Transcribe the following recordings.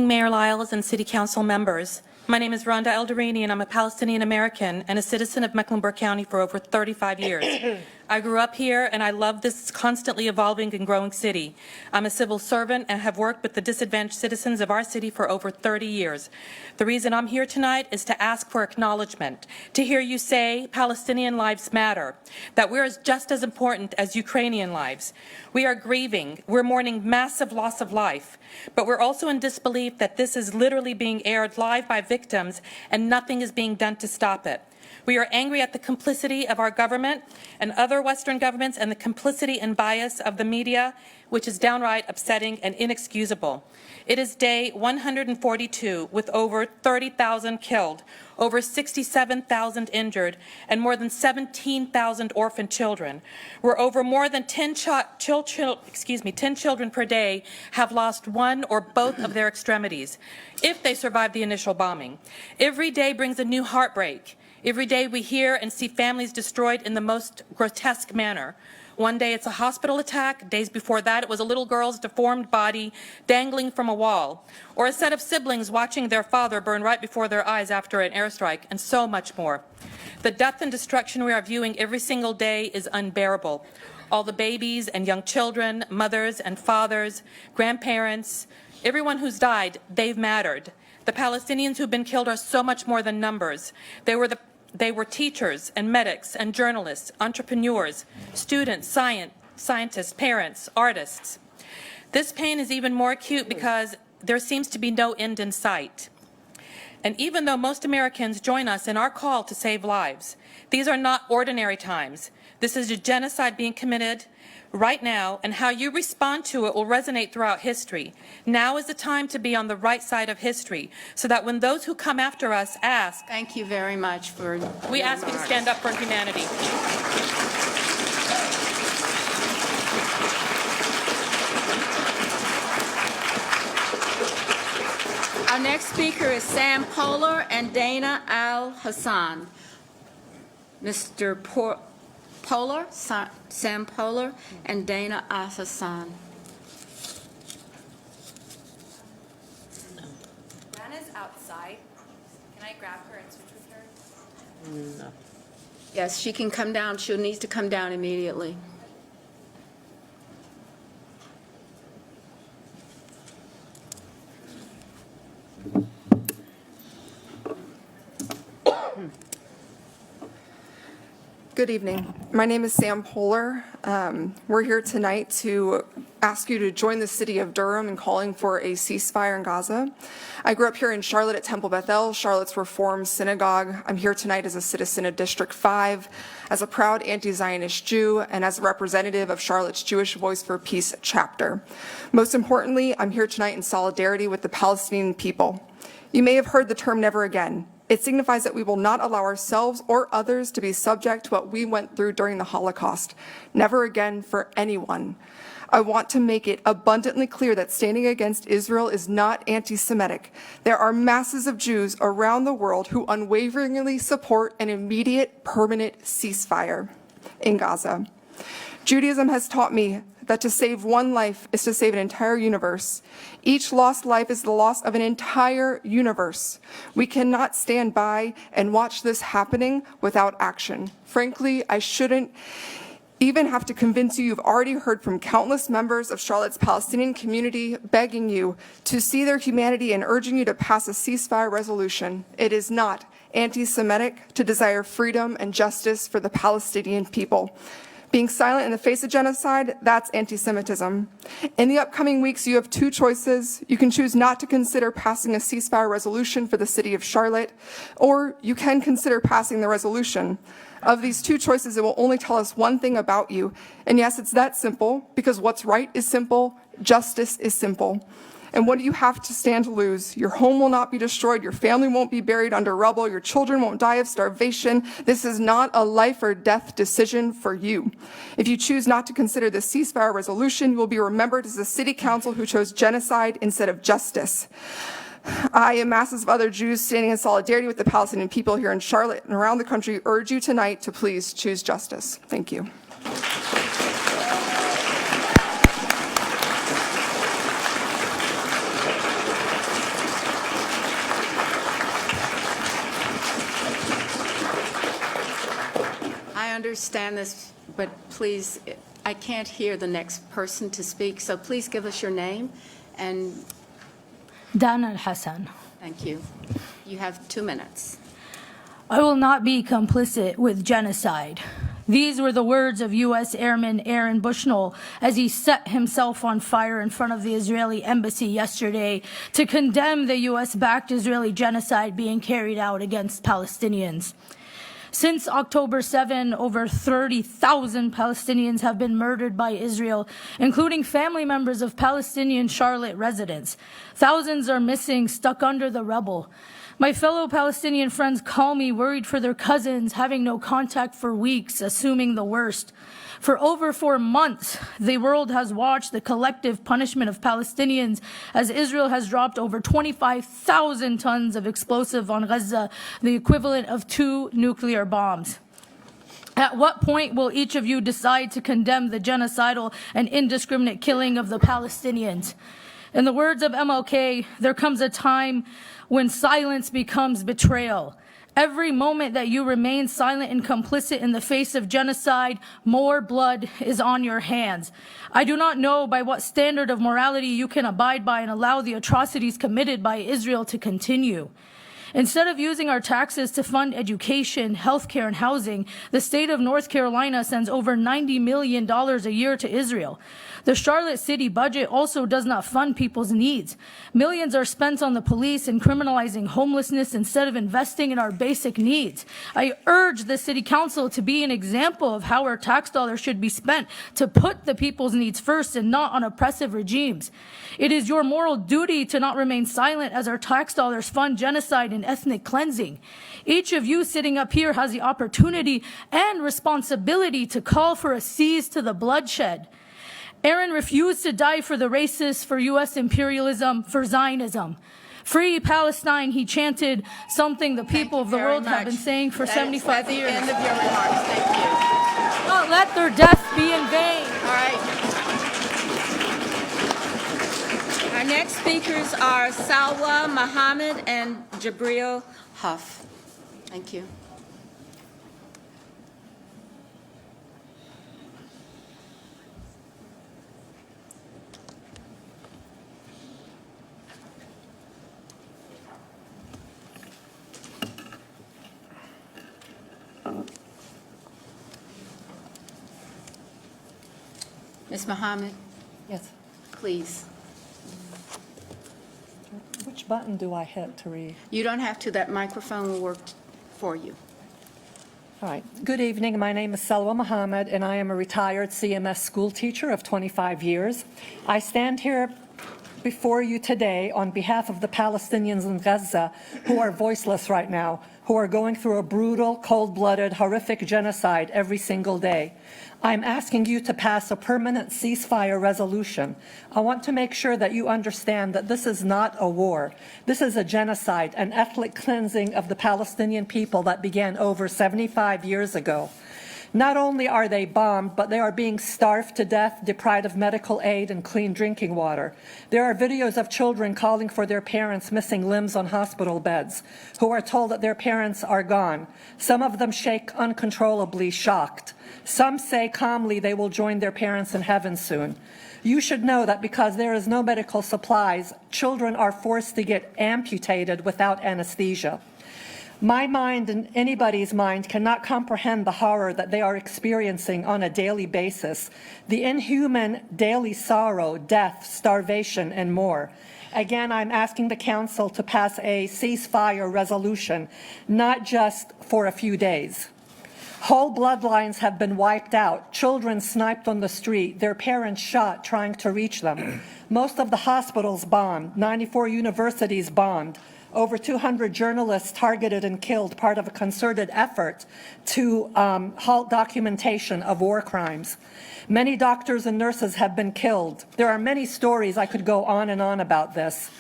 Acting Mayor Lyles and City Council members. My name is Rhonda Eldarini, and I'm a Palestinian American and a citizen of Mecklenburg County for over 35 years. I grew up here, and I love this constantly evolving and growing city. I'm a civil servant and have worked with the disadvantaged citizens of our city for over 30 years. The reason I'm here tonight is to ask for acknowledgement, to hear you say Palestinian lives matter, that we're just as important as Ukrainian lives. We are grieving, we're mourning massive loss of life, but we're also in disbelief that this is literally being aired live by victims and nothing is being done to stop it. We are angry at the complicity of our government and other Western governments and the complicity and bias of the media, which is downright upsetting and inexcusable. It is day 142 with over 30,000 killed, over 67,000 injured, and more than 17,000 orphan children, where over more than 10 children per day have lost one or both of their extremities, if they survive the initial bombing. Every day brings a new heartbreak. Every day we hear and see families destroyed in the most grotesque manner. One day it's a hospital attack. Days before that it was a little girl's deformed body dangling from a wall, or a set of siblings watching their father burn right before their eyes after an airstrike, and so much more. The death and destruction we are viewing every single day is unbearable. All the babies and young children, mothers and fathers, grandparents, everyone who's died, they've mattered. The Palestinians who've been killed are so much more than numbers. They were teachers and medics and journalists, entrepreneurs, students, scientists, parents, artists. This pain is even more acute because there seems to be no end in sight. And even though most Americans join us in our call to save lives, these are not ordinary times. This is a genocide being committed right now, and how you respond to it will resonate throughout history. Now is the time to be on the right side of history, so that when those who come after us ask, thank you very much for we ask you to stand up for humanity. Our next speaker is Sam Polar and Dana Al-Hassan. Mr. Polar, Sam Polar, and Dana Al-Hassan. Dana's outside. Can I grab her and switch with her? No. Yes, she can come down. She'll need to come down immediately. Good evening. My name is Sam Polar. We're here tonight to ask you to join the city of Durham in calling for a ceasefire in Gaza. I grew up here in Charlotte at Temple Beth El, Charlotte's Reformed Synagogue. I'm here tonight as a citizen of District 5, as a proud anti-Zionist Jew, and as a representative of Charlotte's Jewish Voice for Peace chapter. Most importantly, I'm here tonight in solidarity with the Palestinian people. You may have heard the term "never again." It signifies that we will not allow ourselves or others to be subject to what we went through during the Holocaust. Never again for anyone. I want to make it abundantly clear that standing against Israel is not anti-Semitic. There are masses of Jews around the world who unwaveringly support an immediate, permanent ceasefire in Gaza. Judaism has taught me that to save one life is to save an entire universe. Each lost life is the loss of an entire universe. We cannot stand by and watch this happening without action. Frankly, I shouldn't even have to convince you. You've already heard from countless members of Charlotte's Palestinian community begging you to see their humanity and urging you to pass a ceasefire resolution. It is not anti-Semitic to desire freedom and justice for the Palestinian people. Being silent in the face of genocide, that's anti-Semitism. In the upcoming weeks, you have two choices. You can choose not to consider passing a ceasefire resolution for the city of Charlotte, or you can consider passing the resolution. Of these two choices, it will only tell us one thing about you. And yes, it's that simple, because what's right is simple, justice is simple. And what do you have to stand to lose? Your home will not be destroyed. Your family won't be buried under rubble. Your children won't die of starvation. This is not a life or death decision for you. If you choose not to consider the ceasefire resolution, you will be remembered as a city council who chose genocide instead of justice. I and masses of other Jews standing in solidarity with the Palestinian people here in Charlotte and around the country urge you tonight to please choose justice. Thank you. understand this, but please, I can't hear the next person to speak, so please give us your name, and Dana Al-Hassan. thank you. You have 2 minutes. I will not be complicit with genocide. These were the words of U.S. Airman Aaron Bushnell as he set himself on fire in front of the Israeli embassy yesterday to condemn the U.S.-backed Israeli genocide being carried out against Palestinians. Since October 7, over 30,000 Palestinians have been murdered by Israel, including family members of Palestinian Charlotte residents. Thousands are missing, stuck under the rubble. My fellow Palestinian friends call me worried for their cousins, having no contact for weeks, assuming the worst. For over 4 months, the world has watched the collective punishment of Palestinians as Israel has dropped over 25,000 tons of explosive on Gaza, the equivalent of 2 nuclear bombs. At what point will each of you decide to condemn the genocidal and indiscriminate killing of the Palestinians? In the words of MLK, there comes a time when silence becomes betrayal. Every moment that you remain silent and complicit in the face of genocide, more blood is on your hands. I do not know by what standard of morality you can abide by and allow the atrocities committed by Israel to continue. Instead of using our taxes to fund education, healthcare, and housing, the state of North Carolina sends over $90 million a year to Israel. The Charlotte city budget also does not fund people's needs. Millions are spent on the police and criminalizing homelessness instead of investing in our basic needs. I urge the city council to be an example of how our tax dollars should be spent to put the people's needs first and not on oppressive regimes. It is your moral duty to not remain silent as our tax dollars fund genocide and ethnic cleansing. Each of you sitting up here has the opportunity and responsibility to call for a cease to the bloodshed. Aaron refused to die for the racists, for U.S. imperialism, for Zionism. Free Palestine, he chanted, something the people of the world have been saying for 75 years. End of your remarks. Thank you. Not let their deaths be in vain. All right. Our next speakers are Salwa Muhammad and Jabril Huff. Thank you. Ms. Muhammad, Yes. please. Which button do I hit to read? You don't have to. That microphone will work for you. All right. Good evening. My name is Salwa Muhammad, and I am a retired CMS school teacher of 25 years. I stand here before you today on behalf of the Palestinians in Gaza who are voiceless right now, who are going through a brutal, cold-blooded, horrific genocide every single day. I'm asking you to pass a permanent ceasefire resolution. I want to make sure that you understand that this is not a war. This is a genocide, an ethnic cleansing of the Palestinian people that began over 75 years ago. Not only are they bombed, but they are being starved to death, deprived of medical aid and clean drinking water. There are videos of children calling for their parents missing limbs on hospital beds, who are told that their parents are gone. Some of them shake uncontrollably, shocked. Some say calmly they will join their parents in heaven soon. You should know that because there is no medical supplies, children are forced to get amputated without anesthesia. My mind and anybody's mind cannot comprehend the horror that they are experiencing on a daily basis, the inhuman daily sorrow, death, starvation, and more. Again, I'm asking the Council to pass a ceasefire resolution, not just for a few days. Whole bloodlines have been wiped out, children sniped on the street, their parents shot trying to reach them. Most of the hospitals bombed, 94 universities bombed. Over 200 journalists targeted and killed, part of a concerted effort to halt documentation of war crimes. Many doctors and nurses have been killed. There are many stories. I could go on and on about this.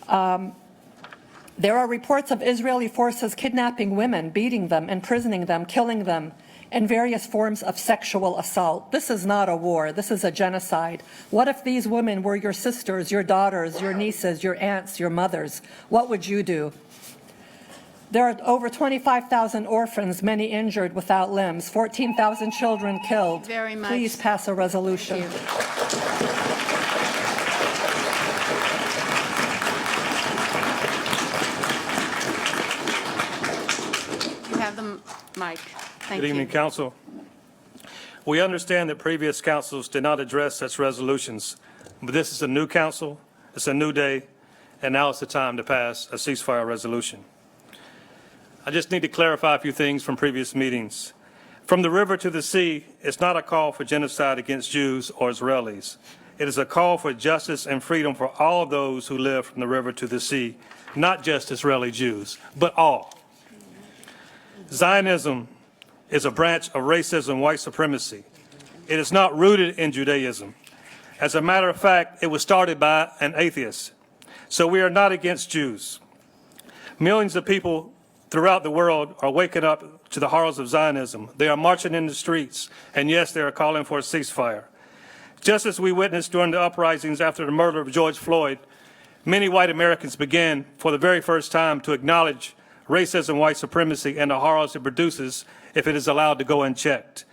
There are reports of Israeli forces kidnapping women, beating them, imprisoning them, killing them, and various forms of sexual assault. This is not a war. This is a genocide. What if these women were your sisters, your daughters, your nieces, your aunts, your mothers? What would you do? There are over 25,000 orphans, many injured without limbs, 14,000 children killed. Very much. Please pass a resolution. You have the mic. Thank Good evening, you. Council. We understand that previous councils did not address such resolutions, but this is a new council, it's a new day, and now it's the time to pass a ceasefire resolution. I just need to clarify a few things from previous meetings. From the river to the sea, it's not a call for genocide against Jews or Israelis. It is a call for justice and freedom for all of those who live from the river to the sea, not just Israeli Jews, but all. Zionism is a branch of racism, white supremacy. It is not rooted in Judaism. As a matter of fact, it was started by an atheist. So we are not against Jews. Millions of people throughout the world are waking up to the horrors of Zionism. They are marching in the streets, and yes, they are calling for a ceasefire. Just as we witnessed during the uprisings after the murder of George Floyd, many white Americans began for the very first time to acknowledge racism, white supremacy, and the horrors it produces if it is allowed to go unchecked.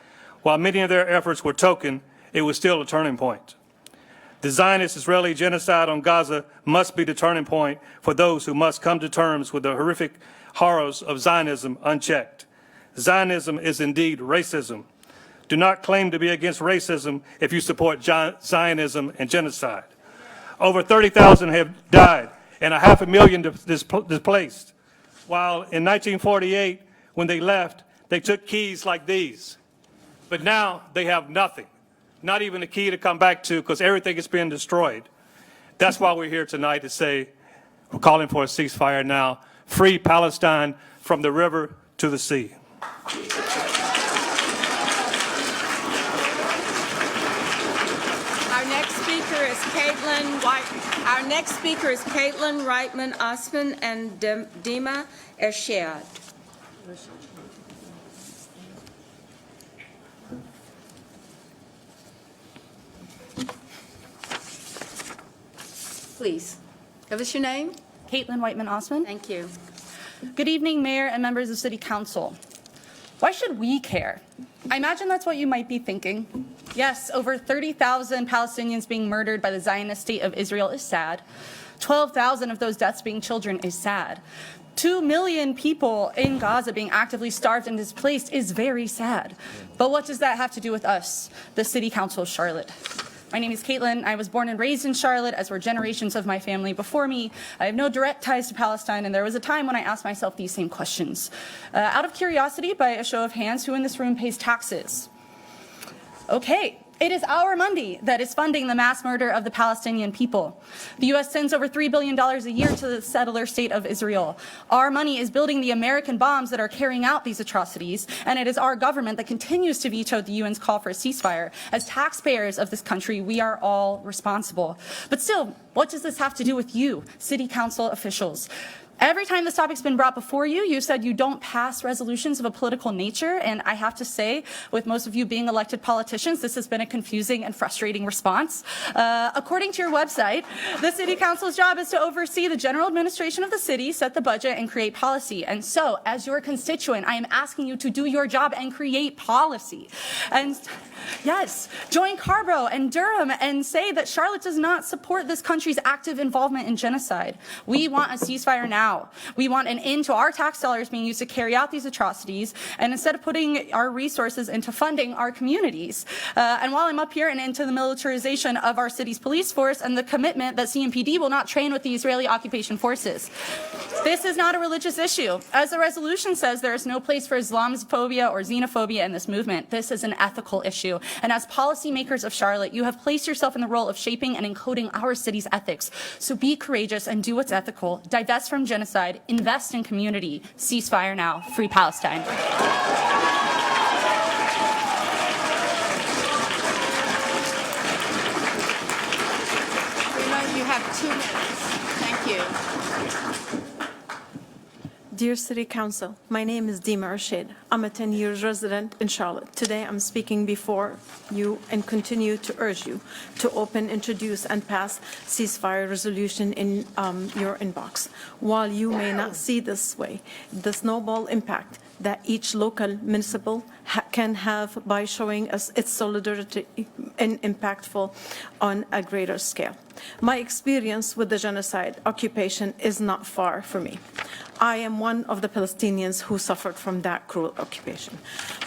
While many of their efforts were token, it was still a turning point. The Zionist-Israeli genocide on Gaza must be the turning point for those who must come to terms with the horrific horrors of Zionism unchecked. Zionism is indeed racism. Do not claim to be against racism if you support Zionism and genocide. Over 30,000 have died and 500,000 displaced. While in 1948, when they left, they took keys like these. But now they have nothing, not even a key to come back to because everything is being destroyed. That's why we're here tonight to say we're calling for a ceasefire now. Free Palestine from the river to the sea. Our next speaker is Caitlin Reitman Osman and Dima Ershad. Please, give us your name. Caitlin Whiteman Osman. Thank you. Good evening, Mayor and members of City Council. Why should we care? I imagine that's what you might be thinking. Yes, over 30,000 Palestinians being murdered by the Zionist state of Israel is sad. 12,000 of those deaths being children is sad. 2 million people in Gaza being actively starved and displaced is very sad. But what does that have to do with us, the City Council of Charlotte? My name is Caitlin. I was born and raised in Charlotte, as were generations of my family before me. I have no direct ties to Palestine, and there was a time when I asked myself these same questions. Out of curiosity, by a show of hands, who in this room pays taxes? Okay. It is our money that is funding the mass murder of the Palestinian people. The U.S. sends over $3 billion a year to the settler state of Israel. Our money is building the American bombs that are carrying out these atrocities, and it is our government that continues to veto the UN's call for a ceasefire. As taxpayers of this country, we are all responsible. But still, what does this have to do with you, city council officials? Every time this topic's been brought before you, you said you don't pass resolutions of a political nature, and I have to say, with most of you being elected politicians, this has been a confusing and frustrating response. According to your website, the City Council's job is to oversee the general administration of the city, set the budget, and create policy. And so, as your constituent, I am asking you to do your job and create policy. And yes, join Carborough and Durham and say that Charlotte does not support this country's active involvement in genocide. We want a ceasefire now. We want an end to our tax dollars being used to carry out these atrocities, and instead of putting our resources into funding our communities. And while I'm up here and into the militarization of our city's police force and the commitment that CMPD will not train with the Israeli occupation forces. This is not a religious issue. As the resolution says, there is no place for Islamophobia or xenophobia in this movement. This is an ethical issue. And as policymakers of Charlotte, you have placed yourself in the role of shaping and encoding our city's ethics. So be courageous and do what's ethical. Divest from genocide, invest in community, ceasefire now, free Palestine. You have 2 minutes. Thank you. Dear City Council, my name is Dima Rashid. I'm a 10-year resident in Charlotte. Today, I'm speaking before you and continue to urge you to open, introduce, and pass ceasefire resolution in your inbox. While you may not see this way, the snowball impact that each local municipal can have by showing us its solidarity and impactful on a greater scale. My experience with the genocide occupation is not far from me. I am one of the Palestinians who suffered from that cruel occupation.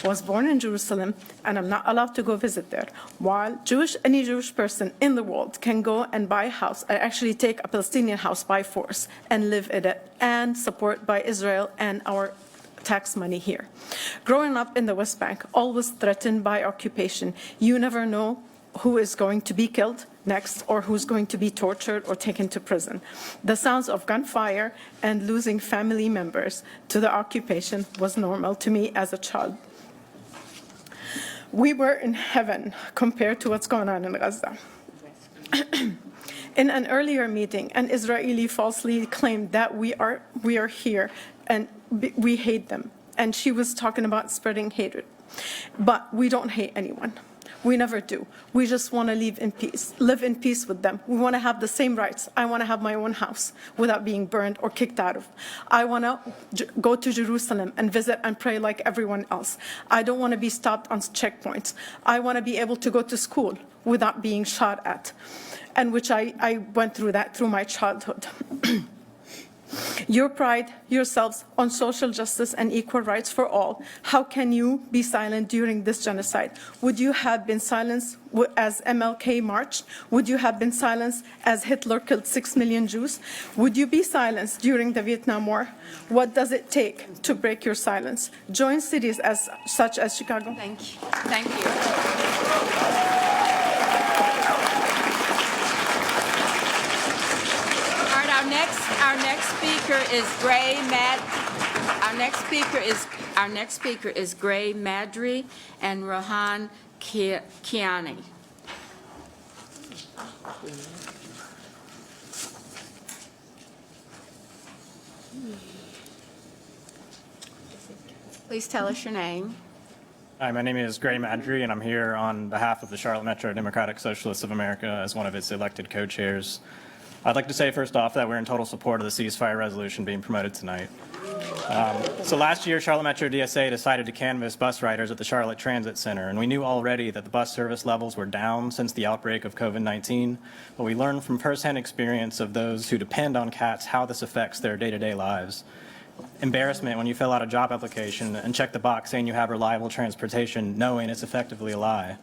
I was born in Jerusalem, and I'm not allowed to go visit there. While any Jewish person in the world can go and buy a house, I actually take a Palestinian house by force and live in it and support by Israel and our tax money here. Growing up in the West Bank, always threatened by occupation, you never know who is going to be killed next or who's going to be tortured or taken to prison. The sounds of gunfire and losing family members to the occupation was normal to me as a child. We were in heaven compared to what's going on in Gaza. In an earlier meeting, an Israeli falsely claimed that we are here and we hate them. And she was talking about spreading hatred. But we don't hate anyone. We never do. We just want to live in peace with them. We want to have the same rights. I want to have my own house without being burned or kicked out of. I want to go to Jerusalem and visit and pray like everyone else. I don't want to be stopped on checkpoints. I want to be able to go to school without being shot at, and which I went through that through my childhood. You pride yourselves on social justice and equal rights for all. How can you be silent during this genocide? Would you have been silenced as MLK marched? Would you have been silenced as Hitler killed 6 million Jews? Would you be silenced during the Vietnam War? What does it take to break your silence? Join cities such as Chicago. Thank you. Thank you. Our next speaker is Gray Mad. Our next speaker is Gray Madry and Rohan Kiani. Please tell us your name. Hi, my name is Gray Madry, and I'm here on behalf of the Charlotte Metro Democratic Socialists of America as one of its elected co-chairs. I'd like to say first off that we're in total support of the ceasefire resolution being promoted tonight. So last year, Charlotte Metro DSA decided to canvass bus riders at the Charlotte Transit Center, and we knew already that the bus service levels were down since the outbreak of COVID-19, but we learned from firsthand experience of those who depend on CATS how this affects their day-to-day lives. Embarrassment when you fill out a job application and check the box saying you have reliable transportation, knowing it's effectively a lie.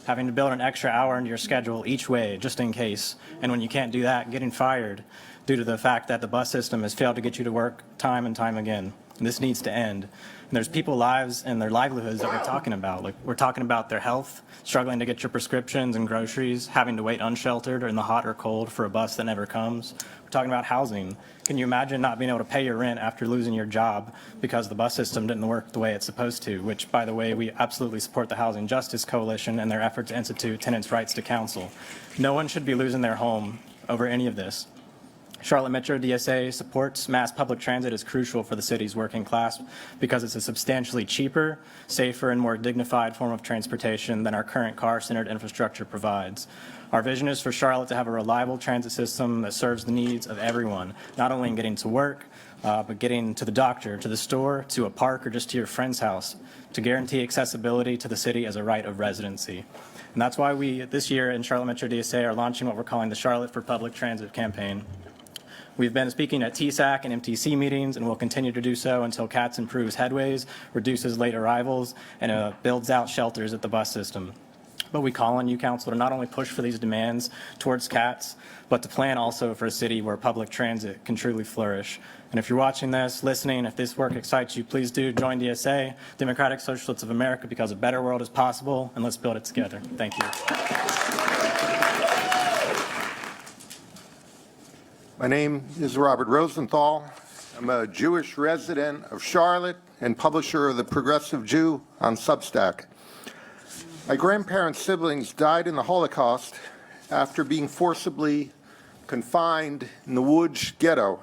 Having to build an extra hour into your schedule each way, just in case. And when you can't do that, getting fired due to the fact that the bus system has failed to get you to work time and time again. And this needs to end. And there's people's lives and their livelihoods that we're talking about. Like, we're talking about their health, struggling to get your prescriptions and groceries, having to wait unsheltered or in the hot or cold for a bus that never comes. We're talking about housing. Can you imagine not being able to pay your rent after losing your job because the bus system didn't work the way it's supposed to, which, by the way, we absolutely support the Housing Justice Coalition and their effort to institute tenants' rights to counsel. No one should be losing their home over any of this. Charlotte Metro DSA supports mass public transit as crucial for the city's working class because it's a substantially cheaper, safer, and more dignified form of transportation than our current car-centered infrastructure provides. Our vision is for Charlotte to have a reliable transit system that serves the needs of everyone, not only in getting to work, but getting to the doctor, to the store, to a park, or just to your friend's house, to guarantee accessibility to the city as a right of residency. And that's why we, this year in Charlotte Metro DSA, are launching what we're calling the Charlotte for Public Transit campaign. We've been speaking at TSAC and MTC meetings, and will continue to do so until CATS improves headways, reduces late arrivals, and builds out shelters at the bus system. But we call on you, Council, to not only push for these demands towards CATS, but to plan also for a city where public transit can truly flourish. And if you're watching this, listening, if this work excites you, please do join DSA, Democratic Socialists of America, because a better world is possible, and let's build it together. Thank you. My name is Robert Rosenthal. I'm a Jewish resident of Charlotte and publisher of The Progressive Jew on Substack. My grandparents' siblings died in the Holocaust after being forcibly confined in the Łódź ghetto.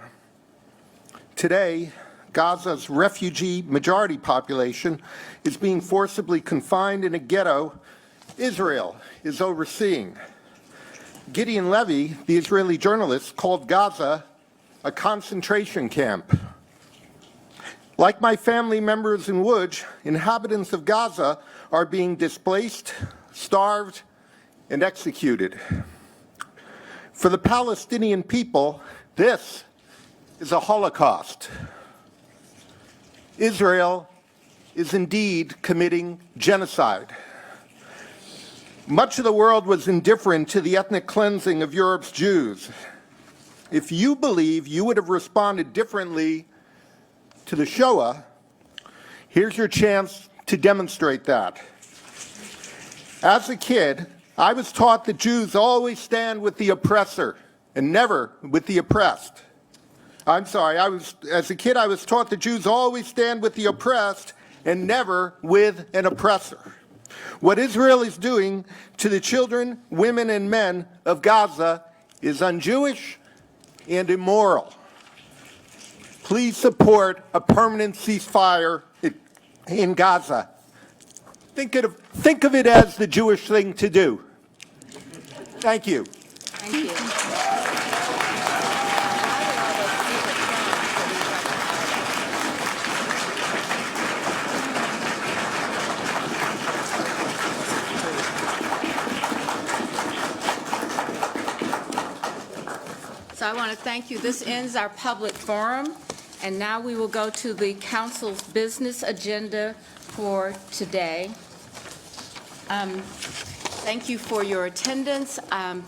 Today, Gaza's refugee majority population is being forcibly confined in a ghetto Israel is overseeing. Gideon Levy, the Israeli journalist, called Gaza a concentration camp. Like my family members in Łódź, inhabitants of Gaza are being displaced, starved, and executed. For the Palestinian people, this is a Holocaust. Israel is indeed committing genocide. Much of the world was indifferent to the ethnic cleansing of Europe's Jews. If you believe you would have responded differently to the Shoah, here's your chance to demonstrate that. As a kid, I was taught that Jews always stand with the oppressor and never with the oppressed. As a kid, I was taught that Jews always stand with the oppressed and never with an oppressor. What Israel is doing to the children, women, and men of Gaza is un-Jewish and immoral. Please support a permanent ceasefire in Gaza. Think of it as the Jewish thing to do. Thank you. Thank you. So I want to thank you. This ends our public forum, and now we will go to the council's business agenda for today. Thank you for your attendance.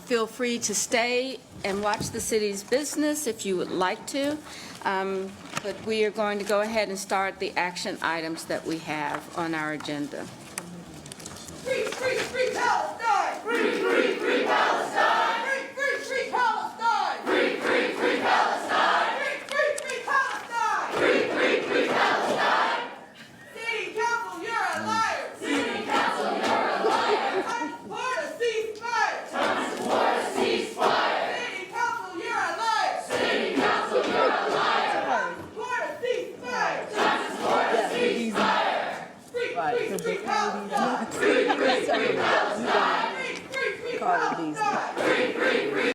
Feel free to stay and watch the city's business if you would like to, but we are going to go ahead and start the action items that we have on our agenda. Free, free, free Palestine! Free, free, free Palestine!